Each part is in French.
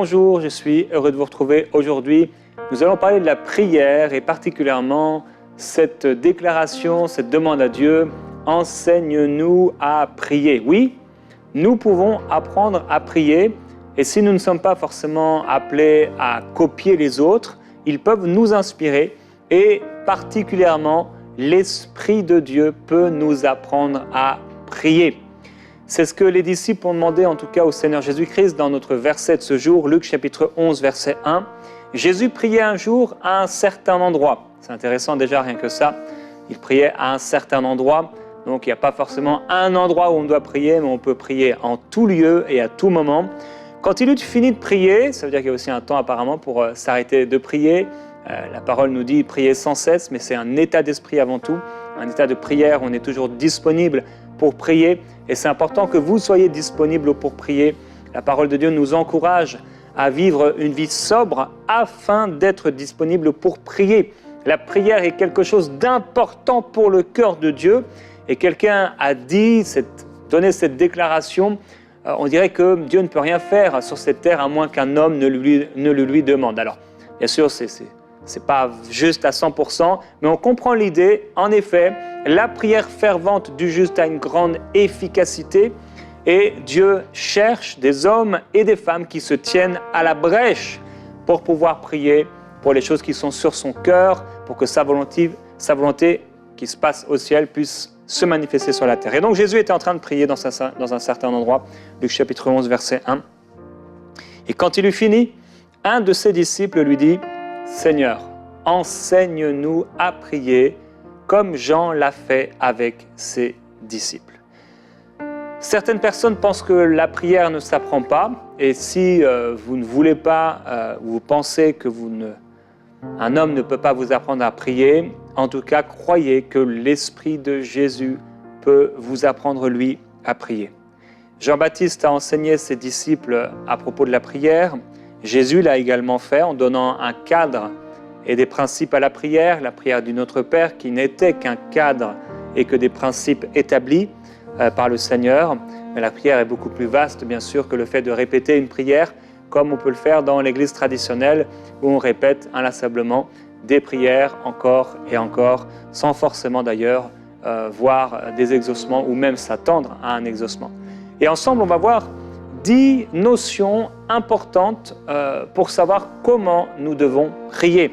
Bonjour, je suis heureux de vous retrouver aujourd'hui. Nous allons parler de la prière et particulièrement cette déclaration, cette demande à Dieu, enseigne-nous à prier. Oui, nous pouvons apprendre à prier et si nous ne sommes pas forcément appelés à copier les autres, ils peuvent nous inspirer et particulièrement l'Esprit de Dieu peut nous apprendre à prier. C'est ce que les disciples ont demandé en tout cas au Seigneur Jésus-Christ dans notre verset de ce jour, Luc chapitre 11, verset 1. Jésus priait un jour à un certain endroit. C'est intéressant déjà rien que ça. Il priait à un certain endroit. Donc il n'y a pas forcément un endroit où on doit prier, mais on peut prier en tout lieu et à tout moment. Quand il eut fini de prier, ça veut dire qu'il y a aussi un temps apparemment pour s'arrêter de prier. La parole nous dit prier sans cesse, mais c'est un état d'esprit avant tout. Un état de prière, on est toujours disponible pour prier. Et c'est important que vous soyez disponible pour prier. La parole de Dieu nous encourage à vivre une vie sobre afin d'être disponible pour prier. La prière est quelque chose d'important pour le cœur de Dieu. Et quelqu'un a donné cette déclaration, on dirait que Dieu ne peut rien faire sur cette terre à moins qu'un homme ne le lui demande. Alors, bien sûr, c'est pas juste à 100%, mais on comprend l'idée. En effet, la prière fervente du juste a une grande efficacité et Dieu cherche des hommes et des femmes qui se tiennent à la brèche pour pouvoir prier pour les choses qui sont sur son cœur, pour que sa volonté qui se passe au ciel puisse se manifester sur la terre. Et donc Jésus était en train de prier dans un certain endroit, Luc chapitre 11, verset 1. Et quand il eut fini, un de ses disciples lui dit « Seigneur, enseigne-nous à prier comme Jean l'a fait avec ses disciples. » Certaines personnes pensent que la prière ne s'apprend pas et si vous ne voulez pas, vous pensez que un homme ne peut pas vous apprendre à prier, en tout cas, croyez que l'Esprit de Jésus peut vous apprendre, lui, à prier. Jean-Baptiste a enseigné ses disciples à propos de la prière. Jésus l'a également fait en donnant un cadre et des principes à la prière du Notre Père qui n'était qu'un cadre et que des principes établis par le Seigneur. Mais la prière est beaucoup plus vaste, bien sûr, que le fait de répéter une prière comme on peut le faire dans l'église traditionnelle où on répète inlassablement des prières encore et encore, sans forcément d'ailleurs voir des exaucements ou même s'attendre à un exaucement. Et ensemble, on va voir 10 notions importantes pour savoir comment nous devons prier.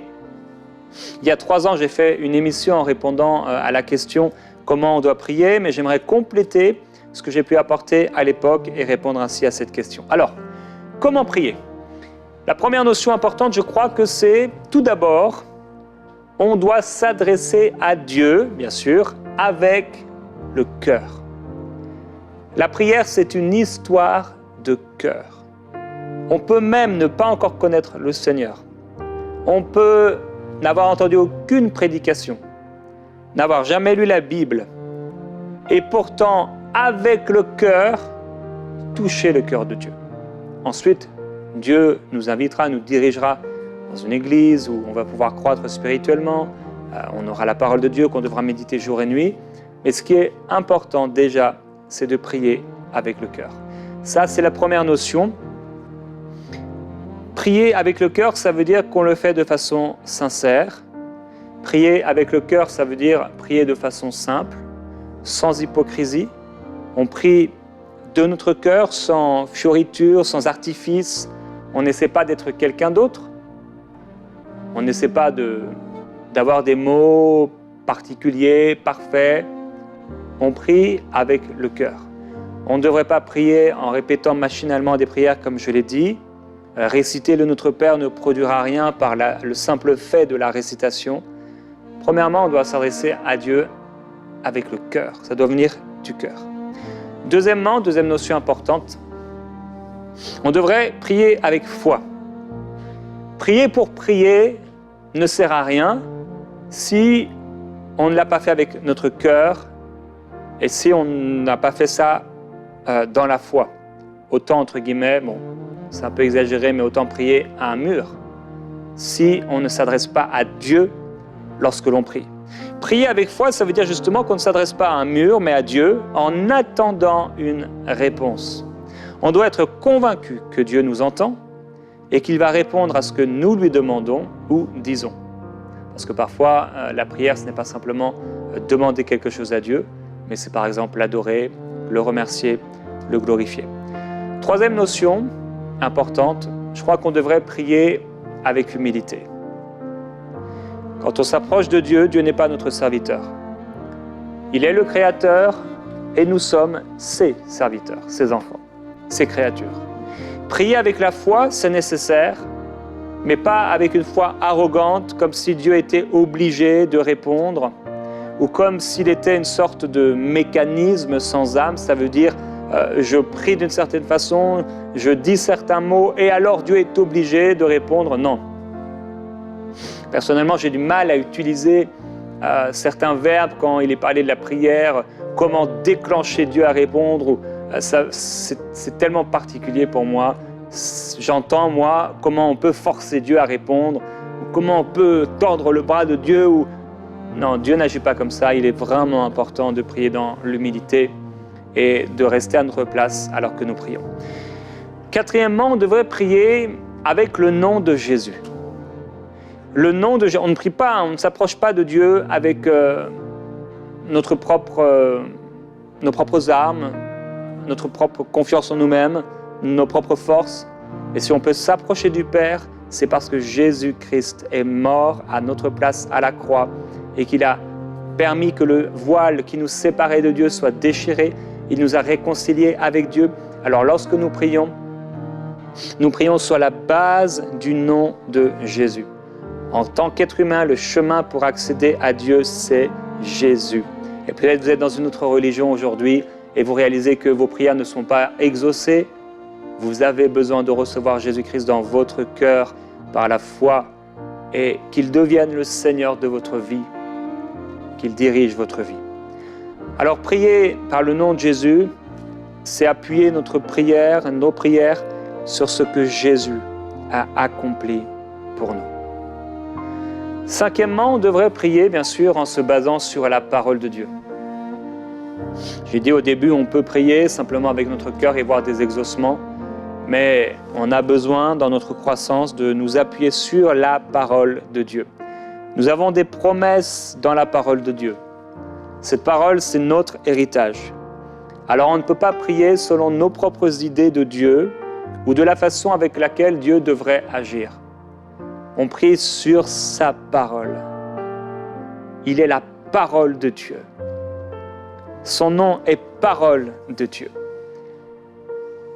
Il y a 3 ans, j'ai fait une émission en répondant à la question « Comment on doit prier ?», mais j'aimerais compléter ce que j'ai pu apporter à l'époque et répondre ainsi à cette question. Alors, comment prier ? La première notion importante, je crois que c'est tout d'abord, on doit s'adresser à Dieu, bien sûr, avec le cœur. La prière, c'est une histoire de cœur. On peut même ne pas encore connaître le Seigneur. On peut n'avoir entendu aucune prédication, n'avoir jamais lu la Bible, et pourtant, avec le cœur, toucher le cœur de Dieu. Ensuite, Dieu nous invitera, nous dirigera dans une église où on va pouvoir croître spirituellement. On aura la parole de Dieu qu'on devra méditer jour et nuit. Mais ce qui est important déjà, c'est de prier avec le cœur. Ça, c'est la première notion. Prier avec le cœur, ça veut dire qu'on le fait de façon sincère. Prier avec le cœur, ça veut dire prier de façon simple, sans hypocrisie. On prie de notre cœur, sans fioriture, sans artifice. On n'essaie pas d'être quelqu'un d'autre. On n'essaie pas d'avoir des mots particuliers, parfaits. On prie avec le cœur. On ne devrait pas prier en répétant machinalement des prières comme je l'ai dit. Réciter le Notre Père ne produira rien par le simple fait de la récitation. Premièrement, on doit s'adresser à Dieu avec le cœur. Ça doit venir du cœur. Deuxièmement, deuxième notion importante, on devrait prier avec foi. Prier pour prier ne sert à rien si on ne l'a pas fait avec notre cœur et si on n'a pas fait ça dans la foi. Autant, entre guillemets, bon, c'est un peu exagéré, mais autant prier à un mur si on ne s'adresse pas à Dieu lorsque l'on prie. Prier avec foi, ça veut dire justement qu'on ne s'adresse pas à un mur, mais à Dieu, en attendant une réponse. On doit être convaincu que Dieu nous entend et qu'il va répondre à ce que nous lui demandons ou disons. Parce que parfois, la prière, ce n'est pas simplement demander quelque chose à Dieu, mais c'est par exemple l'adorer, le remercier, le glorifier. Troisième notion importante, je crois qu'on devrait prier avec humilité. Quand on s'approche de Dieu, Dieu n'est pas notre serviteur. Il est le Créateur et nous sommes ses serviteurs, ses enfants, ses créatures. Prier avec la foi, c'est nécessaire, mais pas avec une foi arrogante, comme si Dieu était obligé de répondre, ou comme s'il était une sorte de mécanisme sans âme. Ça veut dire, je prie d'une certaine façon, je dis certains mots, et alors Dieu est obligé de répondre. Non. Personnellement, j'ai du mal à utiliser certains verbes quand il est parlé de la prière, comment déclencher Dieu à répondre. C'est tellement particulier pour moi. J'entends, moi, comment on peut forcer Dieu à répondre, ou comment on peut tordre le bras de Dieu. Non, Dieu n'agit pas comme ça. Il est vraiment important de prier dans l'humilité et de rester à notre place alors que nous prions. Quatrièmement, on devrait prier avec le nom de Jésus. Le nom de Jésus, on ne prie pas, on ne s'approche pas de Dieu avec nos propres armes, notre propre confiance en nous-mêmes, nos propres forces. Et si on peut s'approcher du Père, c'est parce que Jésus-Christ est mort à notre place à la croix et qu'il a permis que le voile qui nous séparait de Dieu soit déchiré. Il nous a réconciliés avec Dieu. Alors lorsque nous prions sur la base du nom de Jésus. En tant qu'être humain, le chemin pour accéder à Dieu, c'est Jésus. Et peut-être vous êtes dans une autre religion aujourd'hui et vous réalisez que vos prières ne sont pas exaucées. Vous avez besoin de recevoir Jésus-Christ dans votre cœur par la foi et qu'il devienne le Seigneur de votre vie, qu'il dirige votre vie. Alors prier par le nom de Jésus, c'est appuyer notre prière, nos prières sur ce que Jésus a accompli pour nous. Cinquièmement, on devrait prier, bien sûr, en se basant sur la parole de Dieu. J'ai dit au début, on peut prier simplement avec notre cœur et voir des exaucements, mais on a besoin, dans notre croissance, de nous appuyer sur la parole de Dieu. Nous avons des promesses dans la parole de Dieu. Cette parole, c'est notre héritage. Alors on ne peut pas prier selon nos propres idées de Dieu ou de la façon avec laquelle Dieu devrait agir. On prie sur sa parole. Il est la parole de Dieu. Son nom est parole de Dieu.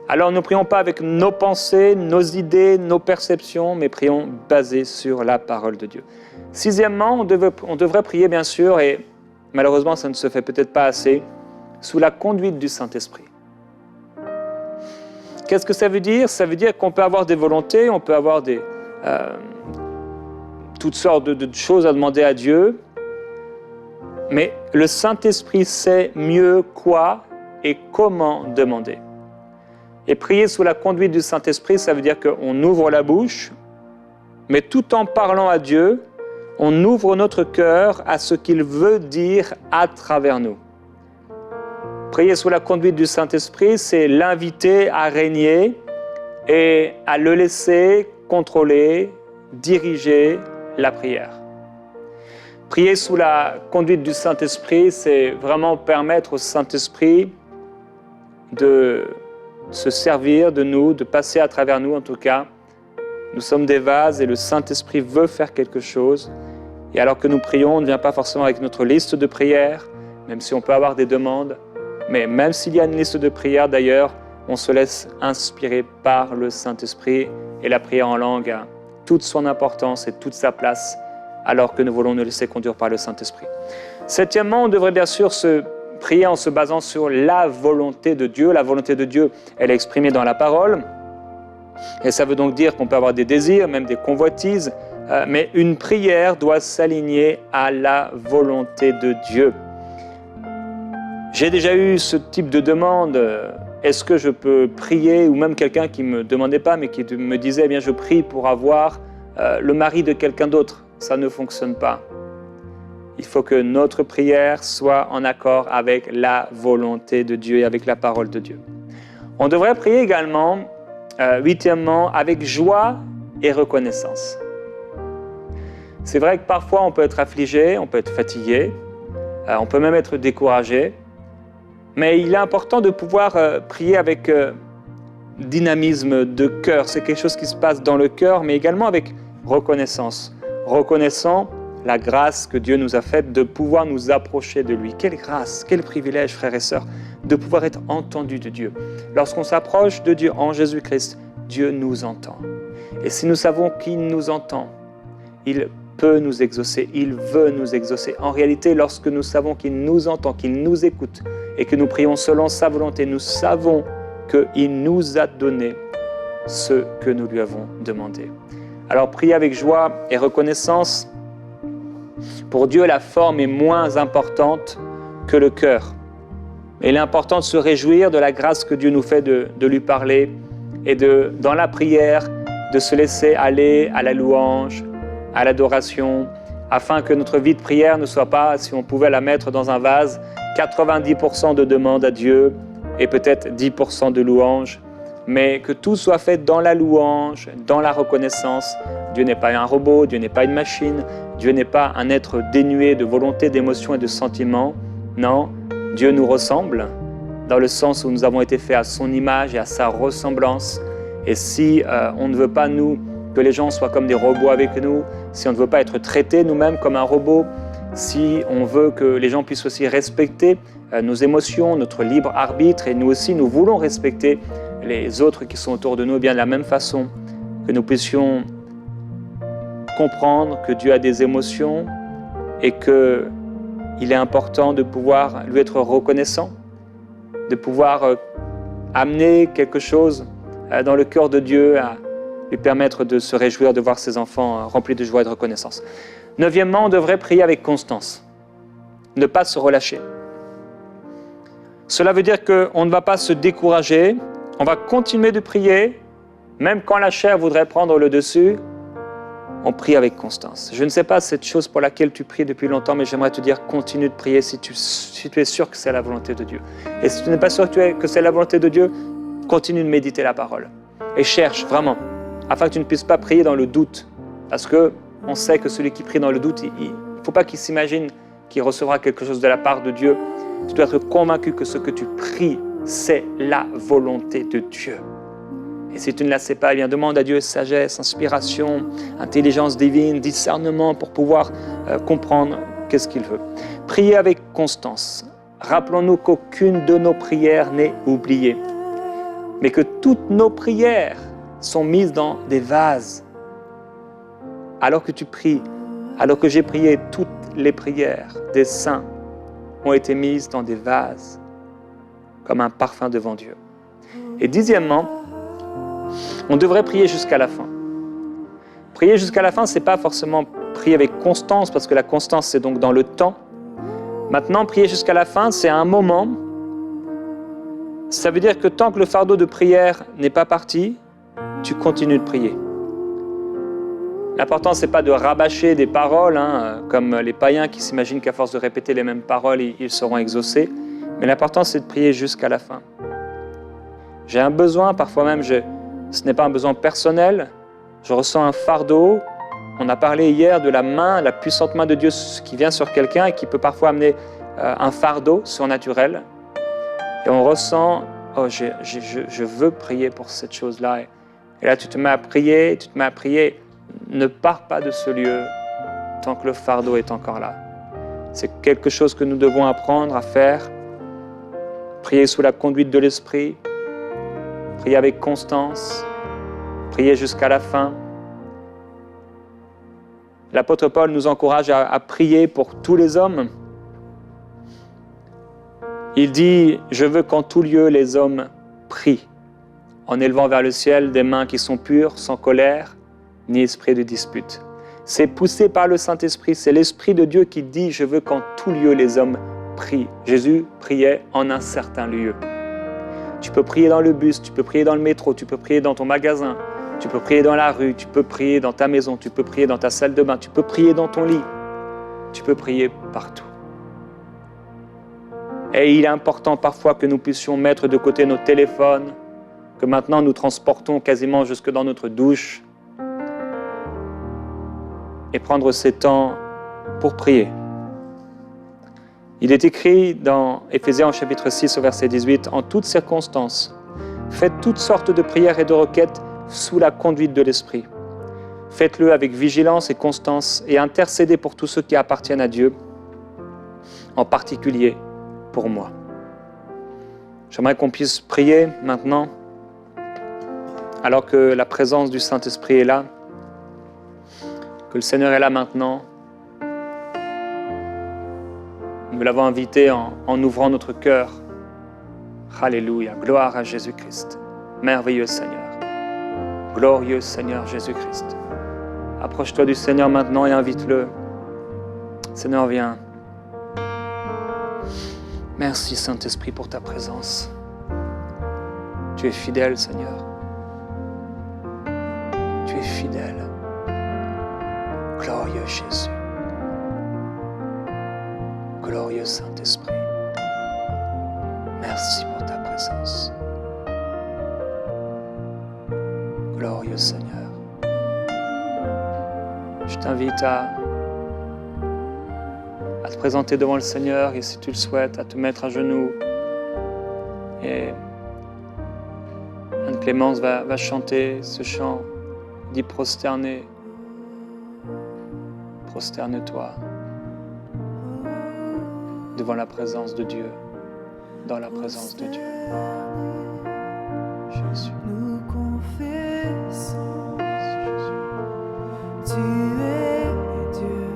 Alors ne prions pas avec nos pensées, nos idées, nos perceptions, mais prions basés sur la parole de Dieu. Sixièmement, on devrait prier bien sûr, et malheureusement ça ne se fait peut-être pas assez, sous la conduite du Saint-Esprit. Qu'est-ce que ça veut dire? Ça veut dire qu'on peut avoir des volontés, on peut avoir toutes sortes de choses à demander à Dieu, mais le Saint-Esprit sait mieux quoi et comment demander. Et prier sous la conduite du Saint-Esprit, ça veut dire qu'on ouvre la bouche, mais tout en parlant à Dieu, on ouvre notre cœur à ce qu'il veut dire à travers nous. Prier sous la conduite du Saint-Esprit, c'est l'inviter à régner et à le laisser contrôler, diriger la prière. Prier sous la conduite du Saint-Esprit, c'est vraiment permettre au Saint-Esprit de se servir de nous, de passer à travers nous en tout cas. Nous sommes des vases et le Saint-Esprit veut faire quelque chose. Et alors que nous prions, on ne vient pas forcément avec notre liste de prières, même si on peut avoir des demandes. Mais même s'il y a une liste de prières d'ailleurs, on se laisse inspirer par le Saint-Esprit et la prière en langue a toute son importance et toute sa place alors que nous voulons nous laisser conduire par le Saint-Esprit. Septièmement, on devrait bien sûr se prier en se basant sur la volonté de Dieu. La volonté de Dieu, elle est exprimée dans la parole. Et ça veut donc dire qu'on peut avoir des désirs, même des convoitises, mais une prière doit s'aligner à la volonté de Dieu. J'ai déjà eu ce type de demande, est-ce que je peux prier, ou même quelqu'un qui ne me demandait pas, mais qui me disait, eh bien, je prie pour avoir le mari de quelqu'un d'autre. Ça ne fonctionne pas. Il faut que notre prière soit en accord avec la volonté de Dieu et avec la parole de Dieu. On devrait prier également Huitièmement, avec joie et reconnaissance. C'est vrai que parfois on peut être affligé, on peut être fatigué, on peut même être découragé, mais il est important de pouvoir prier avec dynamisme de cœur. C'est quelque chose qui se passe dans le cœur, mais également avec reconnaissance. Reconnaissant la grâce que Dieu nous a faite de pouvoir nous approcher de lui. Quelle grâce, quel privilège, frères et sœurs, de pouvoir être entendus de Dieu. Lorsqu'on s'approche de Dieu en Jésus-Christ, Dieu nous entend. Et si nous savons qu'il nous entend, il peut nous exaucer, il veut nous exaucer. En réalité, lorsque nous savons qu'il nous entend, qu'il nous écoute et que nous prions selon sa volonté, nous savons qu'il nous a donné ce que nous lui avons demandé. Alors, prier avec joie et reconnaissance, pour Dieu, la forme est moins importante que le cœur. Et il est important de se réjouir de la grâce que Dieu nous fait de lui parler et dans la prière, de se laisser aller à la louange, à l'adoration, afin que notre vie de prière ne soit pas, si on pouvait la mettre dans un vase, 90% de demandes à Dieu et peut-être 10% de louange, mais que tout soit fait dans la louange, dans la reconnaissance. Dieu n'est pas un robot, Dieu n'est pas une machine, Dieu n'est pas un être dénué de volonté, d'émotion et de sentiments. Non, Dieu nous ressemble dans le sens où nous avons été faits à son image et à sa ressemblance. Et si on ne veut pas, nous, que les gens soient comme des robots avec nous, si on ne veut pas être traités nous-mêmes comme un robot, si on veut que les gens puissent aussi respecter nos émotions, notre libre arbitre, et nous aussi, nous voulons respecter les autres qui sont autour de nous, bien de la même façon, que nous puissions comprendre que Dieu a des émotions et qu'il est important de pouvoir lui être reconnaissant, de pouvoir amener quelque chose dans le cœur de Dieu à lui permettre de se réjouir de voir ses enfants remplis de joie et de reconnaissance. Neuvièmement, on devrait prier avec constance, ne pas se relâcher. Cela veut dire qu'on ne va pas se décourager, on va continuer de prier, même quand la chair voudrait prendre le dessus, on prie avec constance. Je ne sais pas cette chose pour laquelle tu pries depuis longtemps, mais j'aimerais te dire, continue de prier si tu es sûr que c'est la volonté de Dieu. Et si tu n'es pas sûr que c'est la volonté de Dieu, continue de méditer la parole. Et cherche vraiment, afin que tu ne puisses pas prier dans le doute. Parce qu'on sait que celui qui prie dans le doute, il ne faut pas qu'il s'imagine qu'il recevra quelque chose de la part de Dieu. Tu dois être convaincu que ce que tu pries, c'est la volonté de Dieu. Et si tu ne la sais pas, eh bien demande à Dieu sagesse, inspiration, intelligence divine, discernement pour pouvoir comprendre qu'est-ce qu'il veut. Priez avec constance. Rappelons-nous qu'aucune de nos prières n'est oubliée, mais que toutes nos prières sont mises dans des vases. Alors que tu pries, alors que j'ai prié, toutes les prières des saints ont été mises dans des vases, comme un parfum devant Dieu. Et dixièmement, on devrait prier jusqu'à la fin. Prier jusqu'à la fin, ce n'est pas forcément prier avec constance, parce que la constance, c'est donc dans le temps. Maintenant, prier jusqu'à la fin, c'est un moment. Ça veut dire que tant que le fardeau de prière n'est pas parti, tu continues de prier. L'important, ce n'est pas de rabâcher des paroles, comme les païens qui s'imaginent qu'à force de répéter les mêmes paroles, ils seront exaucés. Mais l'important, c'est de prier jusqu'à la fin. J'ai un besoin, parfois même, ce n'est pas un besoin personnel, je ressens un fardeau. On a parlé hier de la main, la puissante main de Dieu qui vient sur quelqu'un et qui peut parfois amener un fardeau surnaturel. Et on ressent, oh, je veux prier pour cette chose-là. Et là, tu te mets à prier, Ne pars pas de ce lieu tant que le fardeau est encore là. C'est quelque chose que nous devons apprendre à faire. Prier sous la conduite de l'Esprit, prier avec constance, prier jusqu'à la fin. L'apôtre Paul nous encourage à prier pour tous les hommes. Il dit « Je veux qu'en tout lieu les hommes prient, en élevant vers le ciel des mains qui sont pures, sans colère, ni esprit de dispute. » C'est poussé par le Saint-Esprit, c'est l'Esprit de Dieu qui dit « Je veux qu'en tout lieu les hommes prient. » Jésus priait en un certain lieu. Tu peux prier dans le bus, tu peux prier dans le métro, tu peux prier dans ton magasin, tu peux prier dans la rue, tu peux prier dans ta maison, tu peux prier dans ta salle de bain, tu peux prier dans ton lit, tu peux prier partout. Et il est important parfois que nous puissions mettre de côté nos téléphones, que maintenant nous transportons quasiment jusque dans notre douche et prendre ces temps pour prier. Il est écrit dans Éphésiens au chapitre 6 au verset 18, « En toutes circonstances, faites toutes sortes de prières et de requêtes sous la conduite de l'Esprit. Faites-le avec vigilance et constance et intercédez pour tous ceux qui appartiennent à Dieu, en particulier pour moi. » J'aimerais qu'on puisse prier maintenant, alors que la présence du Saint-Esprit est là, que le Seigneur est là maintenant. Nous l'avons invité en ouvrant notre cœur. Alléluia, gloire à Jésus-Christ. Merveilleux Seigneur, glorieux Seigneur Jésus-Christ. Approche-toi du Seigneur maintenant et invite-le. Seigneur, viens. Merci Saint-Esprit pour ta présence. Tu es fidèle, Seigneur. Tu es fidèle. Glorieux Jésus. Glorieux Saint-Esprit. Merci pour ta présence. Glorieux Seigneur. Je t'invite à te présenter devant le Seigneur et si tu le souhaites, à te mettre à genoux. Et Anne-Clémence va chanter ce chant. Dis prosterné. Prosterne-toi devant la présence de Dieu, dans la présence de Dieu. Jésus. Nous confessons, tu es Dieu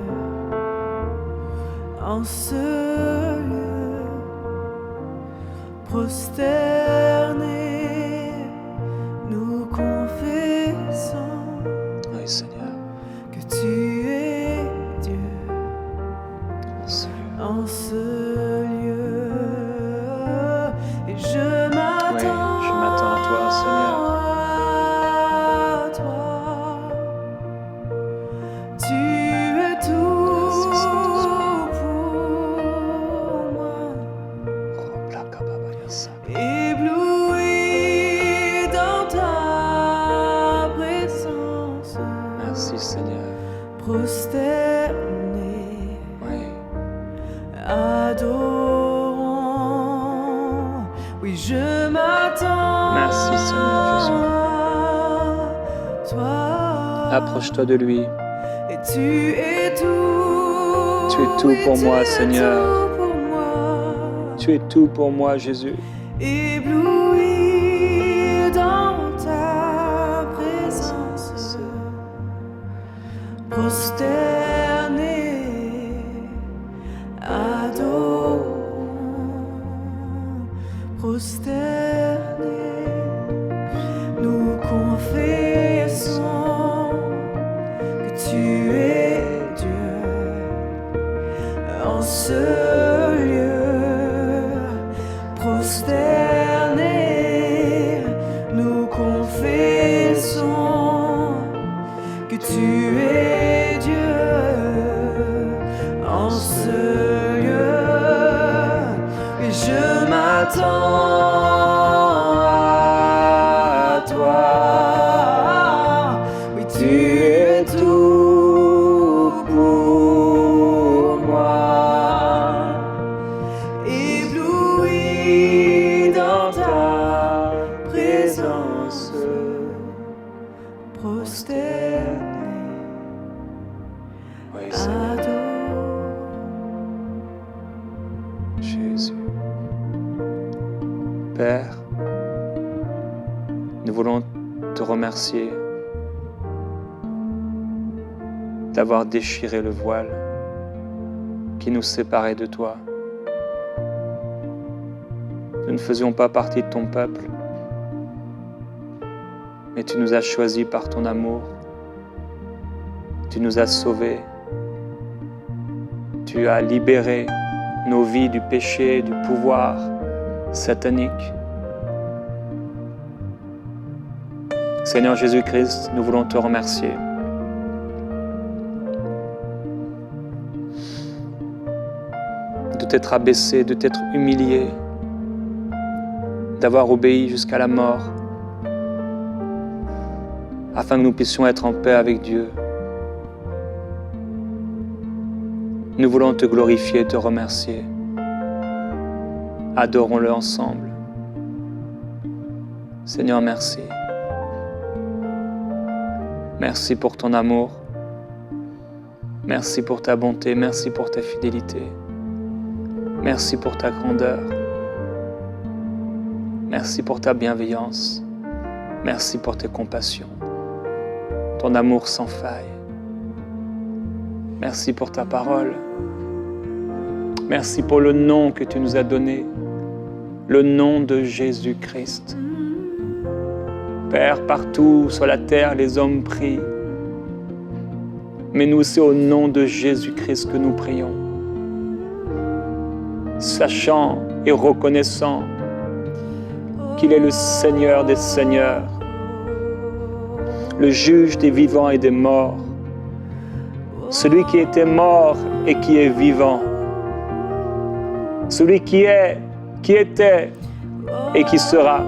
en ce lieu, prosterné, nous confessons Oui, Seigneur. que tu es Dieu Seigneur. en ce lieu, et je m'attends. Oui, je m'attends à toi, Seigneur. À toi. Tu es tout Merci, Saint-Esprit. pour moi, Roblakababayasa. ébloui dans ta présence, Merci, Seigneur. prosterné, Oui. adorant. Oui, je m'attends. Merci, Seigneur Jésus. à toi. Approche-toi de lui. Et tu es tout. Tu es tout Oui, pour tu moi, es Seigneur. tout pour moi. Tu es tout pour moi, Jésus. Ébloui dans ta présence, prosterné, adorant, prosterné, nous confessons que tu es Dieu en ce lieu, prosterné, nous confessons que tu es Dieu en ce lieu, et je m'attends à toi. Oui, tu es tout pour moi, ébloui dans ta présence, prosterné, Oui, Seigneur. adorant. Jésus. Père, nous voulons te remercier d'avoir déchiré le voile qui nous séparait de toi. Nous ne faisions pas partie de ton peuple, mais tu nous as choisis par ton amour. Tu nous as sauvés. Tu as libéré nos vies du péché, du pouvoir satanique. Seigneur Jésus-Christ, nous voulons te remercier. De t'être abaissé, de t'être humilié, d'avoir obéi jusqu'à la mort afin que nous puissions être en paix avec Dieu. Nous voulons te glorifier et te remercier. Adorons-le ensemble. Seigneur, merci. Merci pour ton amour. Merci pour ta bonté. Merci pour ta fidélité. Merci pour ta grandeur. Merci pour ta bienveillance. Merci pour tes compassions. Ton amour sans faille. Merci pour ta parole. Merci pour le nom que tu nous as donné, le nom de Jésus-Christ. Père, partout sur la terre, les hommes prient. Mais nous, c'est au nom de Jésus-Christ que nous prions. Sachant et reconnaissant qu'il est le Seigneur des Seigneurs, le juge des vivants et des morts, celui qui était mort et qui est vivant, celui qui est, qui était et qui sera,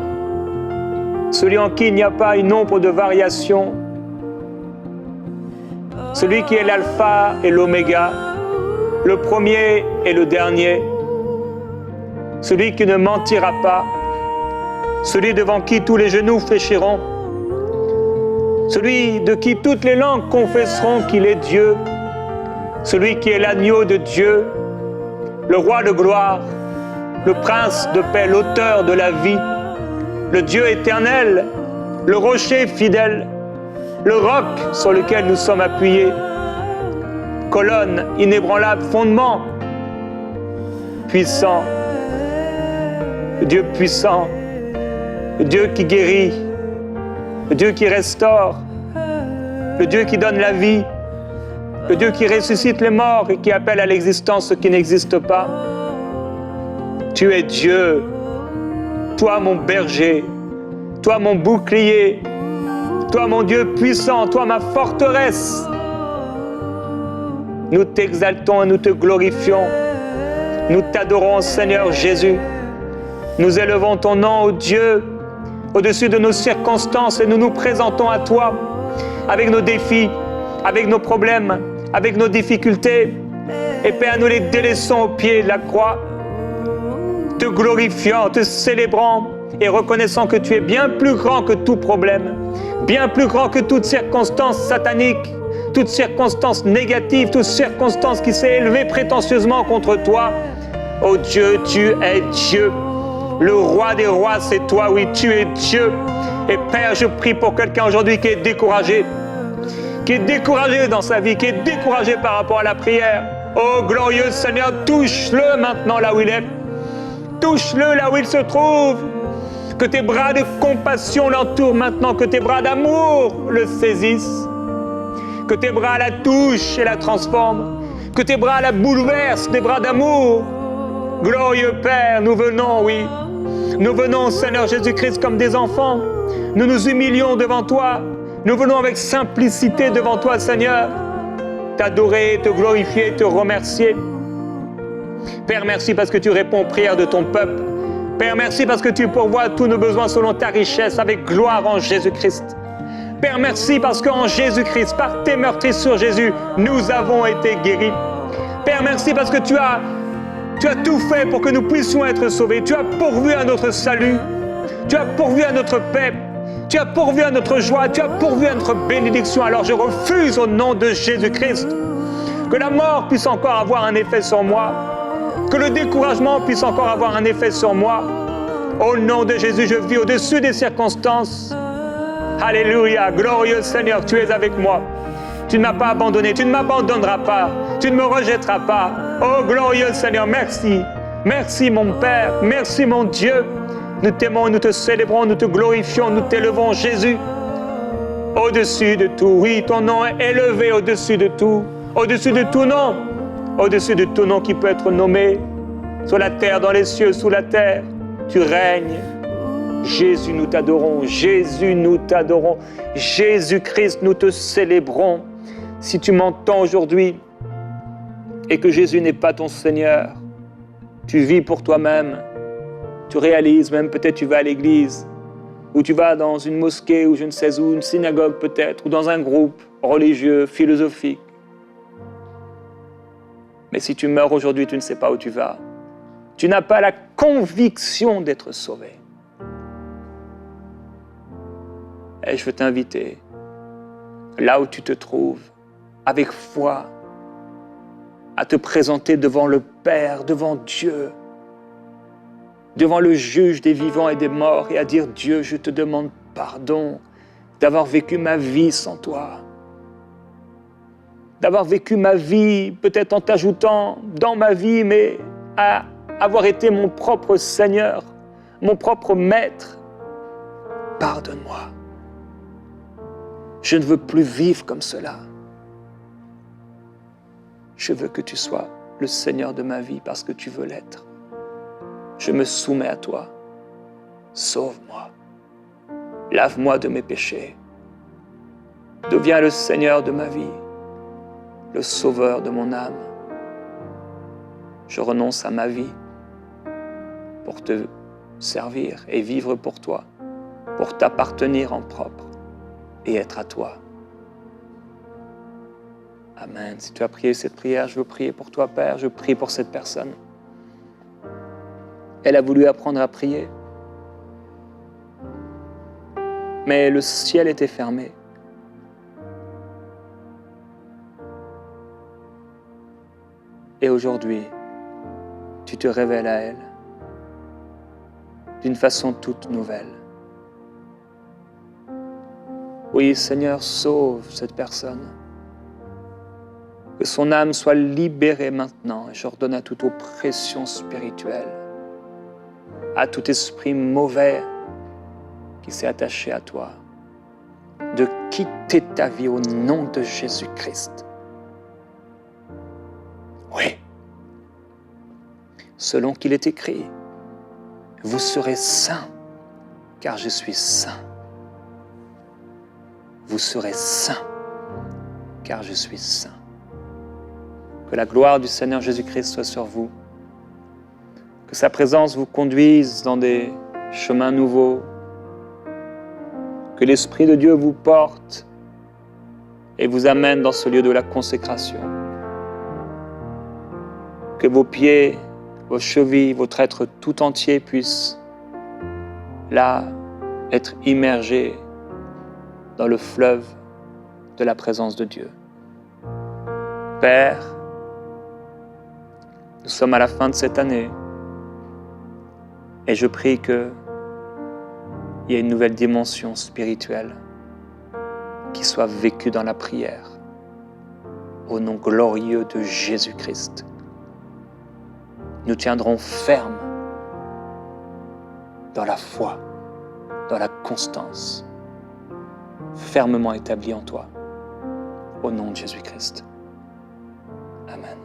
celui en qui il n'y a pas une ombre de variation, celui qui est l'alpha et l'oméga, le premier et le dernier, celui qui ne mentira pas, celui devant qui tous les genoux fléchiront, celui de qui toutes les langues confesseront qu'il est Dieu, celui qui est l'agneau de Dieu, le roi de gloire, le prince de paix, l'auteur de la vie, le Dieu éternel, le rocher fidèle, le roc sur lequel nous sommes appuyés, colonne inébranlable, fondement puissant, Dieu puissant, Dieu qui guérit, le Dieu qui restaure, le Dieu qui donne la vie, le Dieu qui ressuscite les morts et qui appelle à l'existence ce qui n'existe pas. Tu es Dieu, toi mon berger, toi mon bouclier, toi mon Dieu puissant, toi ma forteresse. Nous t'exaltons et nous te glorifions. Nous t'adorons, Seigneur Jésus. Nous élevons ton nom, ô Dieu, au-dessus de nos circonstances et nous nous présentons à toi avec nos défis, avec nos problèmes, avec nos difficultés. Et Père, nous les délaissons au pied de la croix, te glorifiant, te célébrant et reconnaissant que tu es bien plus grand que tout problème, bien plus grand que toute circonstance satanique, toute circonstance négative, toute circonstance qui s'est élevée prétentieusement contre toi. Oh Dieu, tu es Dieu. Le roi des rois, c'est toi, oui, tu es Dieu. Et Père, je prie pour quelqu'un aujourd'hui qui est découragé dans sa vie, qui est découragé par rapport à la prière. Oh glorieux Seigneur, touche-le maintenant là où il est. Touche-le là où il se trouve. Que tes bras de compassion l'entourent maintenant, que tes bras d'amour le saisissent. Que tes bras la touchent et la transforment. Que tes bras la bouleversent, des bras d'amour. Glorieux Père, nous venons, oui. Nous venons, Seigneur Jésus-Christ, comme des enfants. Nous nous humilions devant toi. Nous venons avec simplicité devant toi, Seigneur. T'adorer, te glorifier, te remercier. Père, merci parce que tu réponds aux prières de ton peuple. Père, merci parce que tu pourvois tous nos besoins selon ta richesse avec gloire en Jésus-Christ. Père, merci parce qu'en Jésus-Christ, par tes meurtrissures, Jésus, nous avons été guéris. Père, merci parce que tu as tout fait pour que nous puissions être sauvés. Tu as pourvu à notre salut. Tu as pourvu à notre paix. Tu as pourvu à notre joie. Tu as pourvu à notre bénédiction. Alors je refuse au nom de Jésus-Christ que la mort puisse encore avoir un effet sur moi. Que le découragement puisse encore avoir un effet sur moi. Au nom de Jésus, je vis au-dessus des circonstances. Alléluia, glorieux Seigneur, tu es avec moi. Tu ne m'as pas abandonné, tu ne m'abandonneras pas, tu ne me rejetteras pas. Oh glorieux Seigneur, merci. Merci mon Père, merci mon Dieu. Nous t'aimons, nous te célébrons, nous te glorifions, nous t'élevons Jésus. Au-dessus de tout, oui, ton nom est élevé au-dessus de tout nom. Au-dessus de tout nom qui peut être nommé, sur la terre, dans les cieux, sous la terre, tu règnes. Jésus, nous t'adorons. Jésus, nous t'adorons. Jésus-Christ, nous te célébrons. Si tu m'entends aujourd'hui et que Jésus n'est pas ton Seigneur, tu vis pour toi-même, tu réalises, même peut-être tu vas à l'église, ou tu vas dans une mosquée, ou je ne sais où, une synagogue peut-être, ou dans un groupe religieux, philosophique. Mais si tu meurs aujourd'hui, tu ne sais pas où tu vas. Tu n'as pas la conviction d'être sauvé. Et je veux t'inviter, là où tu te trouves, avec foi, à te présenter devant le Père, devant Dieu, devant le juge des vivants et des morts, et à dire, Dieu, je te demande pardon d'avoir vécu ma vie sans toi, d'avoir vécu ma vie peut-être en t'ajoutant dans ma vie, mais à avoir été mon propre Seigneur, mon propre Maître. Pardonne-moi. Je ne veux plus vivre comme cela. Je veux que tu sois le Seigneur de ma vie parce que tu veux l'être. Je me soumets à toi. Sauve-moi. Lave-moi de mes péchés. Deviens le Seigneur de ma vie, le Sauveur de mon âme. Je renonce à ma vie pour te servir et vivre pour toi, pour t'appartenir en propre et être à toi. Amen. Si tu as prié cette prière, je veux prier pour toi, Père. Je prie pour cette personne. Elle a voulu apprendre à prier, mais le ciel était fermé. Et aujourd'hui, tu te révèles à elle d'une façon toute nouvelle. Oui, Seigneur, sauve cette personne. Que son âme soit libérée maintenant. Et j'ordonne à toute oppression spirituelle, à tout esprit mauvais qui s'est attaché à toi, de quitter ta vie au nom de Jésus-Christ. Oui. Selon qu'il est écrit, vous serez saints, car je suis saint. Vous serez saints, car je suis saint. Que la gloire du Seigneur Jésus-Christ soit sur vous. Que sa présence vous conduise dans des chemins nouveaux. Que l'Esprit de Dieu vous porte et vous amène dans ce lieu de la consécration. Que vos pieds, vos chevilles, votre être tout entier puissent là être immergés dans le fleuve de la présence de Dieu. Père, nous sommes à la fin de cette année et je prie qu'il y ait une nouvelle dimension spirituelle qui soit vécue dans la prière au nom glorieux de Jésus-Christ. Nous tiendrons ferme dans la foi, dans la constance, fermement établis en toi, au nom de Jésus-Christ. Amen.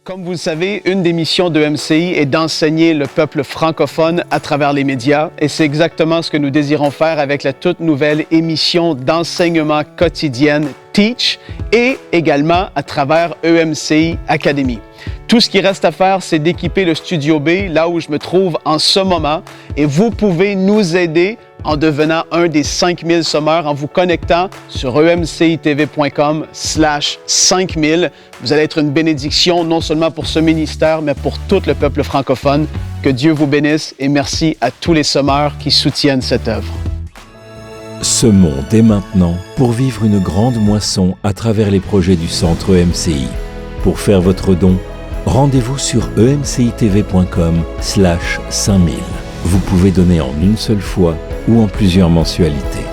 Comme vous le savez, une des missions de MCI est d'enseigner le peuple francophone à travers les médias et c'est exactement ce que nous désirons faire avec la toute nouvelle émission d'enseignement quotidienne Teach et également à travers EMCI Academy. Tout ce qui reste à faire, c'est d'équiper le Studio B, là où je me trouve en ce moment, et vous pouvez nous aider en devenant un des 5000 sommeurs en vous connectant sur emcitv.com/5000. Vous allez être une bénédiction non seulement pour ce ministère, mais pour tout le peuple francophone. Que Dieu vous bénisse et merci à tous les sommeurs qui soutiennent cette œuvre. Semons dès maintenant pour vivre une grande moisson à travers les projets du Centre EMCI. Pour faire votre don, rendez-vous sur emcitv.com/5000. Vous pouvez donner en une seule fois ou en plusieurs mensualités.